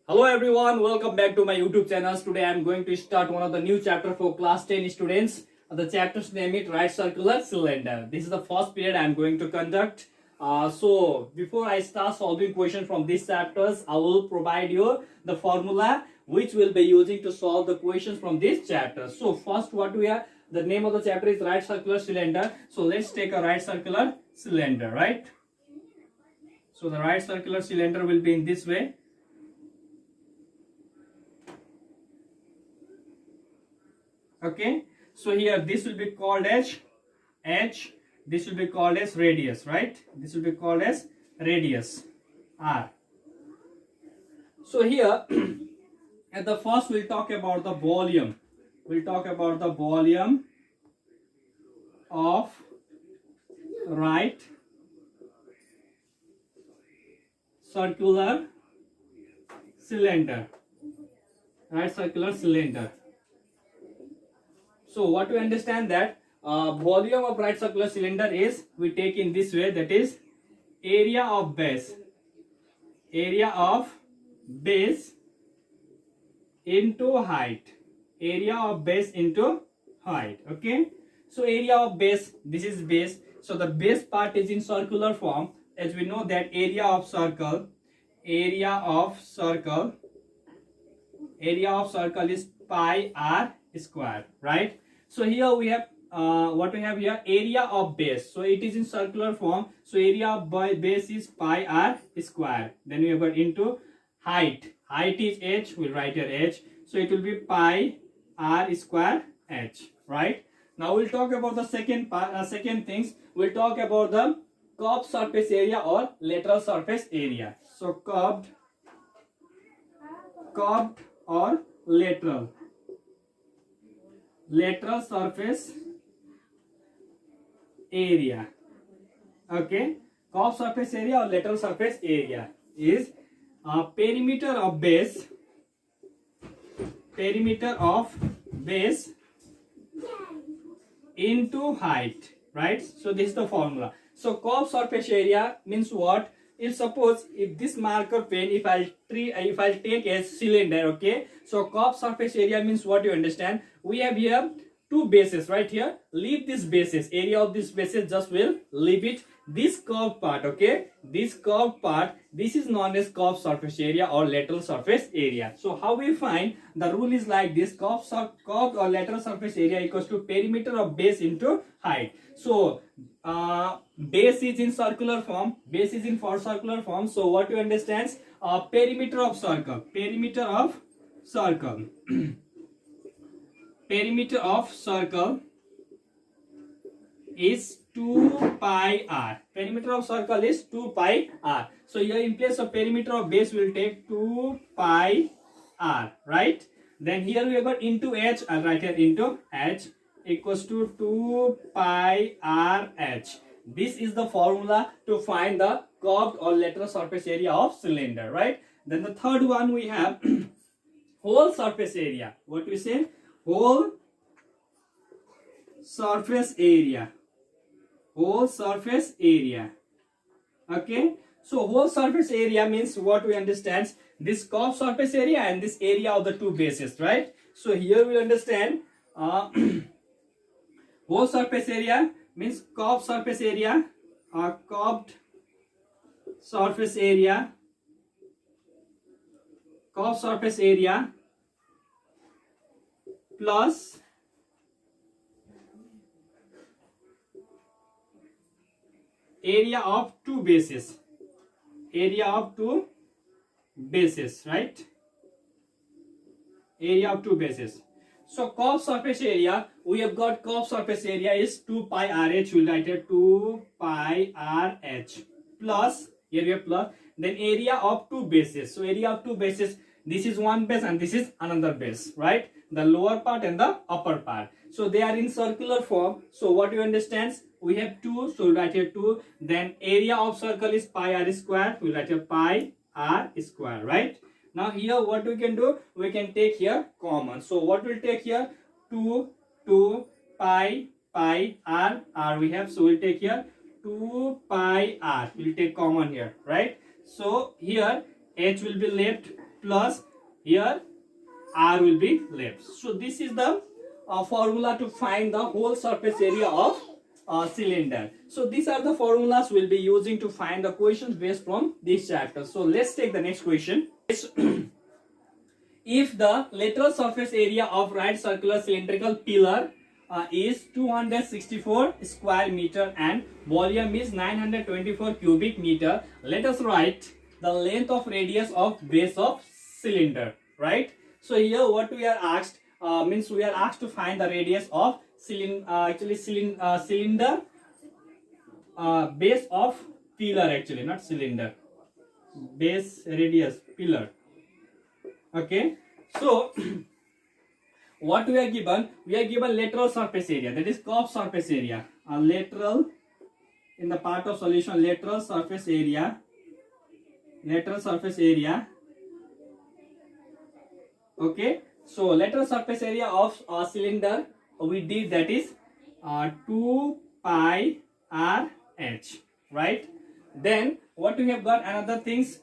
Hello everyone, welcome back to my YouTube channel. Today I am going to start one of the new chapter for class 10 students. The chapter's name is Right Circular Cylinder. This is the first period I am going to conduct. So before I start solving questions from these chapters, I will provide you the formula which we'll be using to solve the questions from this chapter. So first what we are, the name of the chapter is Right Circular Cylinder. So let's take a right circular cylinder, right? So the right circular cylinder will be in this way. Okay, so here this will be called as h, this will be called as radius, right? This will be called as radius r. So here at the first we'll talk about the volume. We'll talk about the volume of right circular cylinder. Right circular cylinder. So what we understand that volume of right circular cylinder is, we take in this way, that is area of base into height, area of base into height. Okay, so area of base, this is base, so the base part is in circular form. As we know that area of circle is pi r square, right? So here we have what we have here, area of base, so it is in circular form, so area of base is pi r square. Then we have got into height is h, we'll write here h, so it will be pi r square h, right? Now we'll talk about the second part, second things. We'll talk about the curved surface area or lateral surface area. So curved or lateral surface area. Okay, curved surface area or lateral surface area is perimeter of base into height, right? So this is the formula. So curved surface area means what? If suppose if this marker pen, if I'll take a cylinder, okay, so curved surface area means what, you understand? We have here two bases right here. Leave this bases, area of this bases, just will leave it. This curved part, okay, this curved part, this is known as curved surface area or lateral surface area. So how we find? The rule is like this: curved or lateral surface area equals to perimeter of base into height. So base is in circular form, so what you understand? Perimeter of circle perimeter of circle is 2 pi r. Perimeter of circle is 2 pi r. So here in place of perimeter of base we'll take 2 pi r, right? Then here we have got into h, I'll write here into h, equals to 2 pi r h. This is the formula to find the curved or lateral surface area of cylinder, right? Then the third one we have whole surface area. What we say? Whole surface area. Okay, so whole surface area means what we understand? This curved surface area and this area of the two bases, right? So here we understand whole surface area means curved surface area plus area of two bases, right? Area of two bases. So curved surface area, we have got curved surface area is 2 pi rh, we'll write here 2 pi rh, plus, here we have plus, then area of two bases. So area of two bases, this is one base and this is another base, right? The lower part and the upper part. So they are in circular form. So what you understand? We have 2, so we'll write here 2. Then area of circle is pi r square, we'll write here pi r square, right? Now here what we can do? We can take here common. So what we'll take here? 2 pi r we have. So we'll take here 2 pi r. We'll take common here, right? So here h will be left plus here R will be left. So this is the formula to find the whole surface area of cylinder. So these are the formulas we'll be using to find the questions based from this chapter. So let's take the next question. If the lateral surface area of right circular cylindrical pillar is 264 square meter and volume is 924 cubic meter, let us write the length of radius of base of cylinder, right? So here what we are asked means we are asked to find the radius of cylinder base of pillar, actually not cylinder, base radius pillar. Okay, so what we are given? We are given lateral surface area, that is curved surface area. Lateral, in the part of solution, lateral surface area. Okay, so lateral surface area of cylinder we did, that is 2 pi r h, right? Then what we have got, another things,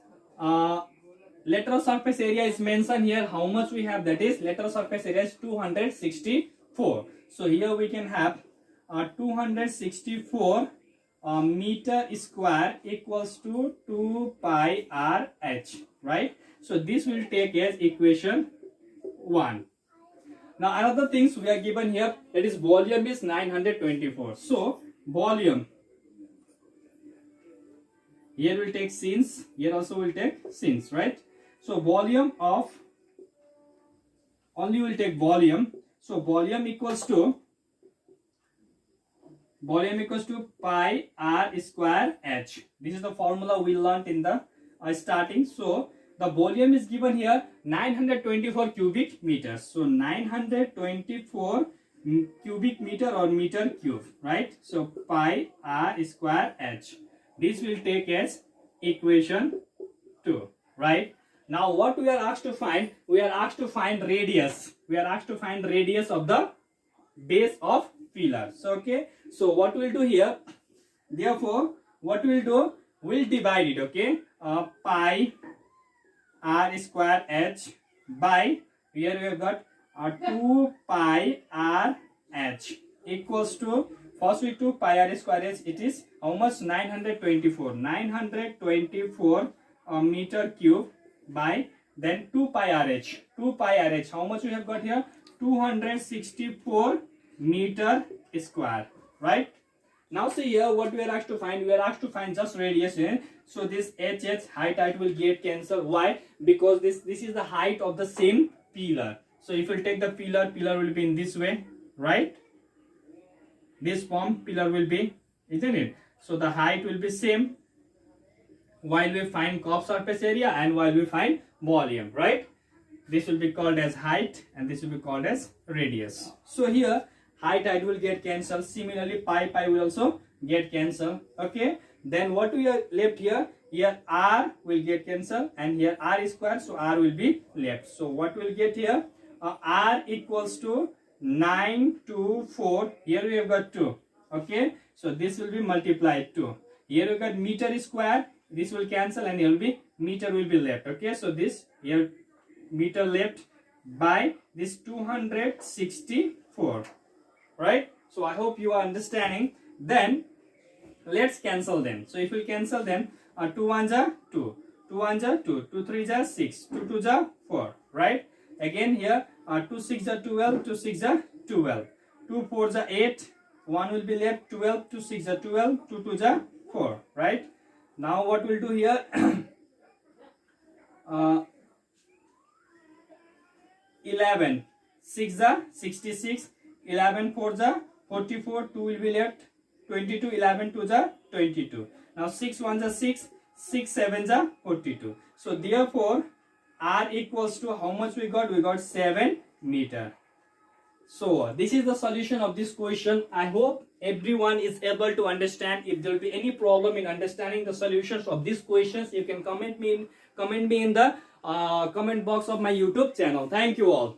lateral surface area is mentioned here. How much we have? That is lateral surface area is 264. So here we can have 264 meter square equals to 2 pi r h, right? So this will take as equation 1. Now another things we are given here, that is volume is 924. So volume, here will take sins, here also will take sins, right? So volume of, only will take volume. So volume equals to pi r square h. This is the formula we learnt in the starting. So the volume is given here 924 cubic meters. So 924 cubic meter or meter cube, right? So pi r square h. This will take as equation 2, right? Now what we are asked to find? We are asked to find radius. We are asked to find radius of the base of pillar. So okay, so what we'll do here, therefore what we'll do, we'll divide it, okay, pi r square h by, here we have got 2 pi r h equals to, first we 2 pi r square h, it is how much? 924 meter cube by then 2 pi r h. How much we have got here? 264 meter square, right? Now see here what we are asked to find. We are asked to find just radius here. So this h height will get cancelled. Why? Because this is the height of the same pillar. So if you take the pillar will be in this way, right? This form pillar will be, isn't it? So the height will be same while we find curved surface area and while we find volume, right? This will be called as height and this will be called as radius. So here height will get cancelled. Similarly pi will also get cancelled. Okay, then what we are left here? Here r will get cancelled and here r square, so r will be left. So what we'll get here? R equals to 924. Here we have got 2. Okay, so this will be multiplied 2. Here we got meter square. This will cancel and here will be meter will be left. Okay, so this here meter left by this 264, right? So I hope you are understanding. Then let's cancel them. So if we cancel them, 2 1s are 2, 2 1s are 2, 2 3s are 6, 2 2s are 4, right? Again here 2 6s are 12, 2 6s are 12, 2 4s are 8, 1 will be left, 12, 2 6s are 12, 2 2s are 4, right? Now what we'll do here, 11, 6 are 66, 11 4s are 44, 2 will be left, 22, 11 2s are 22. Now 6 1s are 6, 6 7s are 42. So therefore r equals to how much we got? We got 7 meter. So this is the solution of this question. I hope everyone is able to understand. If there will be any problem in understanding the solutions of these questions, you can comment me in the comment box of my YouTube channel. Thank you all.